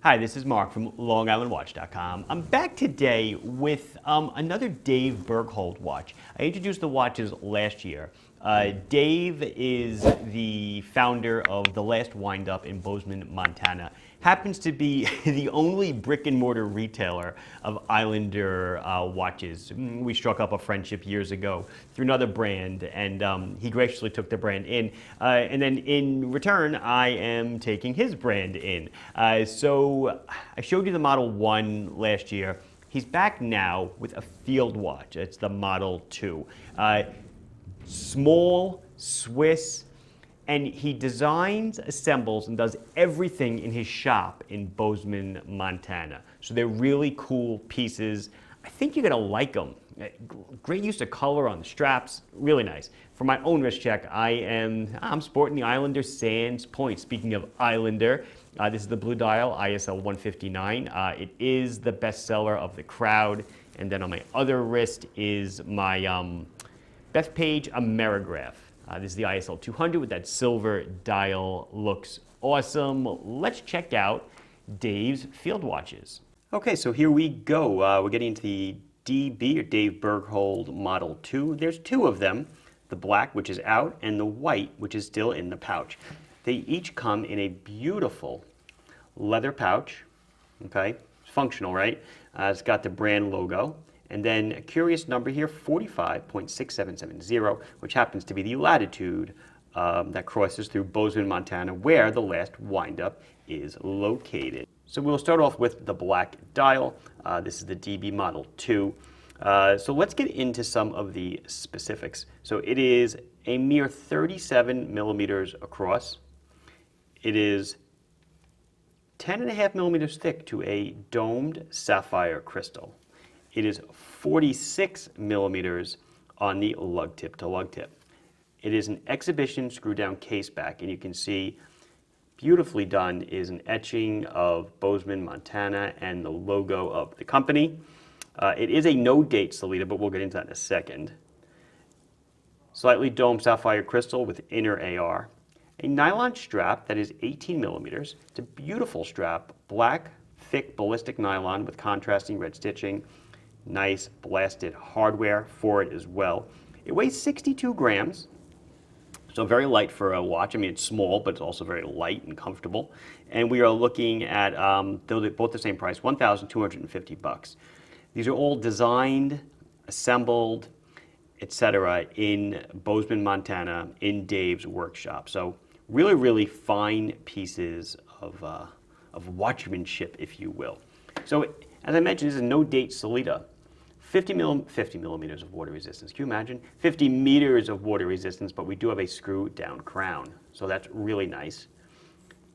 Hi, this is Mark from LongIslandWatch.com. I'm back today with another Dave Berghold watch. I introduced the watches last year. Dave is the founder of the Last Windup in Bozeman, Montana. Happens to be the only brick and mortar retailer of Islander watches. We struck up a friendship years ago through another brand, and he graciously took the brand in. And then in return, I am taking his brand in. So I showed you the Model 1 last year. He's back now with a field watch. It's the Model 2. Small, Swiss, and he designs, assembles, and does everything in his shop in Bozeman, Montana. So they're really cool pieces. I think you're gonna like them. Great use of color on the straps, really nice. For my own wrist check, I'm sporting the Islander Sands Point. Speaking of Islander, this is the blue dial, ISL 159. It is the bestseller of the crowd. And then on my other wrist is my Bethpage Amerigraph. This is the ISL 200 with that silver dial. Looks awesome. Let's check out Dave's field watches. Okay, so here we go. We're getting into the DB, or Dave Berghold Model 2. There's two of them, the black, which is out, and the white, which is still in the pouch. They each come in a beautiful leather pouch, okay? It's functional, right? It's got the brand logo. And then a curious number here, 45.6770, which happens to be the latitude that crosses through Bozeman, Montana, where the Last Windup is located. So we'll start off with the black dial. This is the DB Model 2. So let's get into some of the specifics. So it is a mere 37 millimeters across. It is 10.5 millimeters thick to a domed sapphire crystal. It is 46 millimeters on the lug tip to lug tip. It is an exhibition screw down case back, and you can see beautifully done is an etching of Bozeman, Montana, and the logo of the company. It is a no date Sellita, but we'll get into that in a second. Slightly domed sapphire crystal with inner AR. A nylon strap that is 18 millimeters. It's a beautiful strap, black, thick ballistic nylon with contrasting red stitching. Nice blasted hardware for it as well. It weighs 62 grams, so very light for a watch. I mean, it's small, but it's also very light and comfortable. And we are looking at, they're both the same price, $1,250. These are all designed, assembled, etc. in Bozeman, Montana, in Dave's workshop. So really, really fine pieces of watchmanship, if you will. So as I mentioned, this is a no-date Sellita. 50 millimeters of water resistance. Can you imagine? 50 meters of water resistance, but we do have a screw down crown. So that's really nice.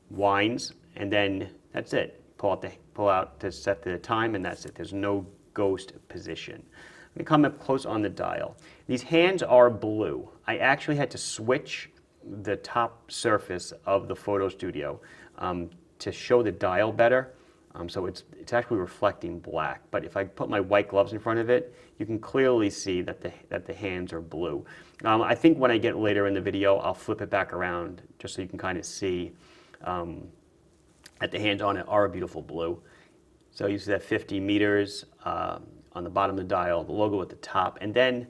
Winds, and then that's it. Pull out to set the time, and that's it. There's no ghost position. Let me come up close on the dial. These hands are blue. I actually had to switch the top surface of the photo studio to show the dial better. So it's actually reflecting black, but if I put my white gloves in front of it, you can clearly see that the hands are blue. I think when I get later in the video, I'll flip it back around just so you can kind of see that the hands on it are a beautiful blue. So you see that 50 meters on the bottom of the dial, the logo at the top, and then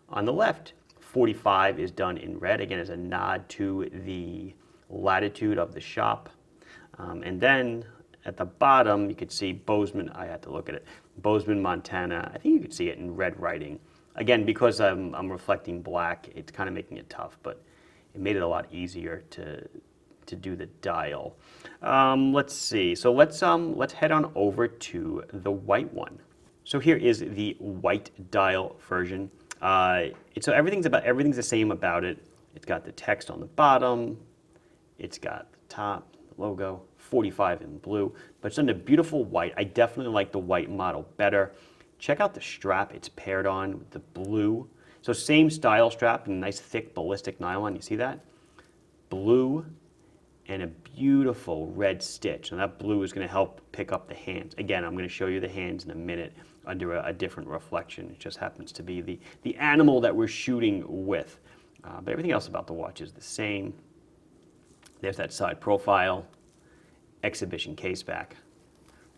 on the left, 45 is done in red, again as a nod to the latitude of the shop. And then at the bottom, you could see Bozeman, I had to look at it, Bozeman, Montana. I think you could see it in red writing. Again, because I'm reflecting black, it's kind of making it tough, but it made it a lot easier to do the dial. Let's see, so let's head on over to the white one. So here is the white dial version. So everything's the same about it. It's got the text on the bottom, it's got the top, the logo, 45 in blue, but it's in a beautiful white. I definitely like the white model better. Check out the strap it's paired on with the blue. So same style strap and nice thick ballistic nylon, you see that? Blue and a beautiful red stitch. And that blue is gonna help pick up the hands. Again, I'm gonna show you the hands in a minute under a different reflection. It just happens to be the animal that we're shooting with. But everything else about the watch is the same. There's that side profile. Exhibition case back.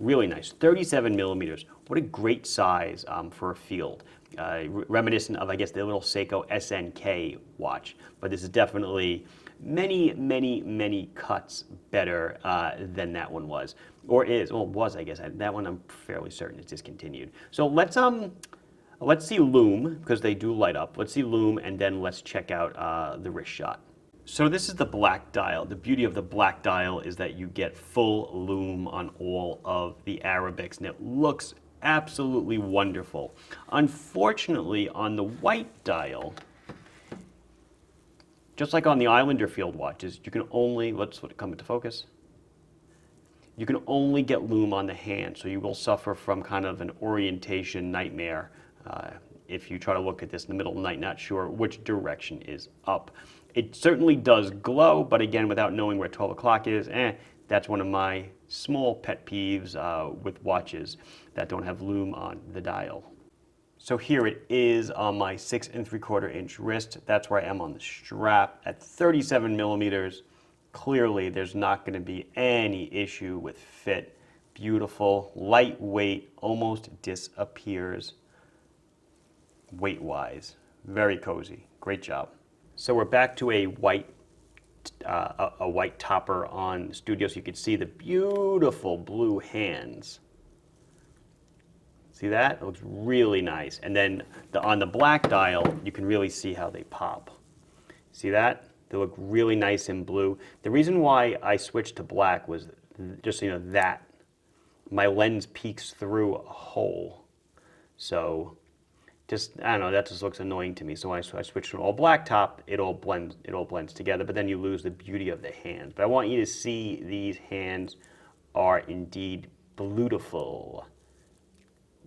Really nice, 37 millimeters. What a great size for a field. Reminiscent of, I guess, the little Seiko SNK watch, but this is definitely many, many, many cuts better than that one was, or is. Well, was, I guess. That one I'm fairly certain is discontinued. So let's see lume, because they do light up. Let's see lume, and then let's check out the wrist shot. So this is the black dial. The beauty of the black dial is that you get full lume on all of the Arabics, and it looks absolutely wonderful. Unfortunately, on the white dial, just like on the Islander field watches, you can only, let's let it come into focus. You can only get lume on the hand, so you will suffer from kind of an orientation nightmare if you try to look at this in the middle of the night, not sure which direction is up. It certainly does glow, but again, without knowing where 12 o'clock is, that's one of my small pet peeves with watches that don't have lume on the dial. So here it is on my 6 3/4 inch wrist. That's where I am on the strap at 37 millimeters. Clearly, there's not going to be any issue with fit. Beautiful, lightweight, almost disappears weight-wise. Very cozy. Great job. So we're back to a white topper on the Studio, so you can see the beautiful blue hands. See that? It looks really nice. And then on the black dial, you can really see how they pop. See that? They look really nice in blue. The reason why I switched to black was just so you know that my lens peeks through a hole. So just, I don't know, that just looks annoying to me. So when I switch to an all black top, it all blends together, but then you lose the beauty of the hands. But I want you to see these hands are indeed beautiful.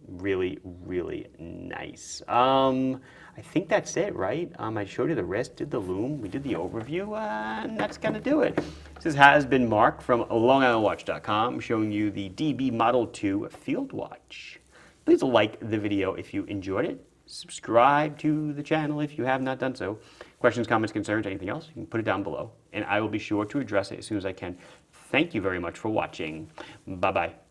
Really, really nice. I think that's it, right? I showed you the wrist, did the lume, we did the overview, and that's gonna do it. This has been Mark from LongIslandWatch.com showing you the DB Model 2 field watch. Please like the video if you enjoyed it. Subscribe to the channel if you have not done so. Questions, comments, concerns, anything else, you can put it down below, and I will be sure to address it as soon as I can. Thank you very much for watching. Bye-bye.